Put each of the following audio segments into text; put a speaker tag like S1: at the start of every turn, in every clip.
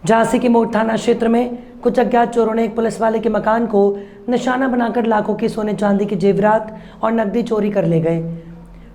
S1: झांसी के मोड़ थाना क्षेत्र में कुछ अज्ञात चोरों ने एक पुलिस वाले के मकान को निशाना बनाकर लाखों की सोने चांदी की जेवरात और नकदी चोरी कर ले गए।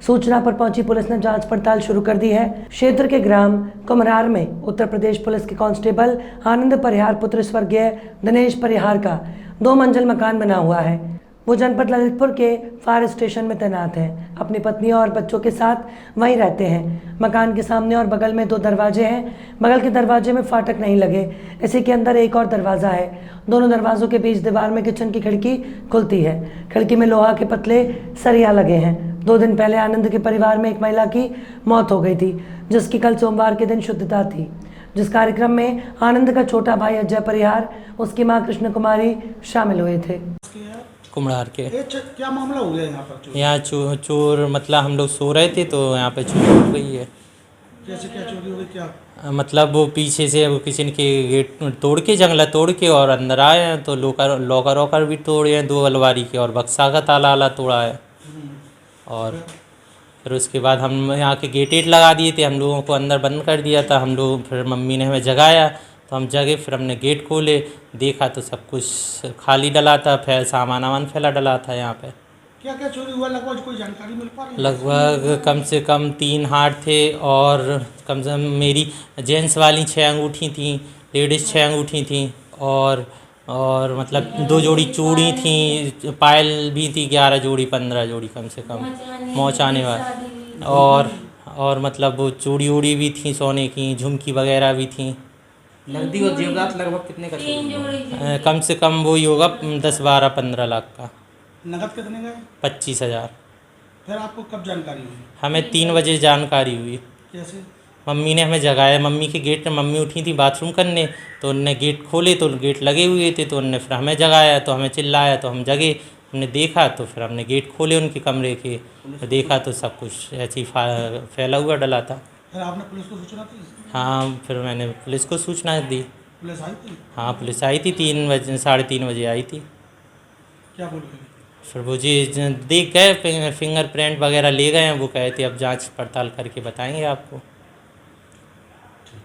S1: सूचना पर पहुंची पुलिस ने जांच पड़ताल शुरू कर दी है। क्षेत्र के ग्राम कुम्हरार में उत्तर प्रदेश पुलिस के कांस्टेबल आनंद परिहार पुत्र स्वर्गीय दिनेश परिहार का 2 मंजिल मकान बना हुआ है। वो जनपद ललितपुर के फायर स्टेशन में तैनात हैं। अपनी पत्नी और बच्चों के साथ वहीं रहते हैं। मकान के सामने और बगल में 2 दरवाजे हैं। बगल के दरवाजे में फाटक नहीं लगे। इसी के अंदर एक और दरवाज़ा है। दोनों दरवाजों के बीच दीवार में किचन की खिड़की खुलती है। खिड़की में लोहा के पतले सरिया लगे हैं। 2 दिन पहले आनंद के परिवार में एक महिला की मौत हो गई थी, जिसकी कल सोमवार के दिन शुद्धता थी। जिस कार्यक्रम में आनंद का छोटा भाई अजय परिहार, उसकी मां कृष्ण कुमारी शामिल हुए थे।
S2: कुम्हरार के
S3: क्या मामला हो गया यहाँ पर?
S2: यहाँ चोर मतलब हम लोग सो रहे थे तो यहाँ पे चोरी हो गई है।
S3: कैसे क्या चोरी हो गई? क्या
S2: मतलब वो पीछे से वो किचन के गेट तोड़ के जंगला तोड़ के और अंदर आए हैं तो लॉकर वॉकर भी तोड़े हैं 2 अलमारी के और बक्सा का ताला वाला तोड़ा है। और फिर उसके बाद हम यहाँ के गेट लगा दिए थे, हम लोगों को अंदर बंद कर दिया था। हम लोग फिर मम्मी ने हमें जगाया तो हम जगे, फिर हमने गेट खोले, देखा तो सब कुछ खाली डला था, फिर सामान फैला डला था। यहाँ पे
S3: क्या क्या चोरी हुआ लगभग कोई जानकारी मिल पा रही है?
S2: लगभग कम से कम 3 हार थे और कम से कम मेरी जेंट्स वाली 6 अंगूठी थी, लेडीज़ 6 अंगूठी थी और मतलब 2 जोड़ी चूड़ी थी, पायल भी थी 11 जोड़ी 15 जोड़ी कम से कम पहुँचाने वाली और मतलब वो चूड़ी उड़ी भी थी सोने की, झुमकी वगैरह भी थी।
S4: नकदी और जेवरात लगभग कितने का चोरी?
S2: कम से कम वो ही होगा 10, 12, 15 लाख का।
S3: नगद कितने गए?
S2: 25,000।
S3: फिर आपको कब जानकारी हुई?
S2: हमें 3 बजे जानकारी हुई।
S3: कैसे?
S2: मम्मी ने हमें जगाया। मम्मी के गेट में मम्मी उठी थी बाथरूम करने, तो उनने गेट खोले तो गेट लगे हुए थे, तो उनने फिर हमें जगाया तो हमें चिल्लाया तो हम जगे। हमने देखा तो फिर हमने गेट खोले उनके कमरे के, तो देखा तो सब कुछ ऐसे ही फैला हुआ डला था।
S3: फिर आपने पुलिस को सूचना दी?
S2: हाँ, फिर मैंने पुलिस को सूचना दी।
S3: पुलिस आई थी?
S2: हाँ, पुलिस आई थी 3 बजे, 3:30 बजे आई थी।
S3: क्या बोल रही?
S2: फिर वो जी देख गए, फिंगरप्रिंट वगैरह ले गए हैं। वो कहे थे अब जांच पड़ताल करके बताएंगे आपको।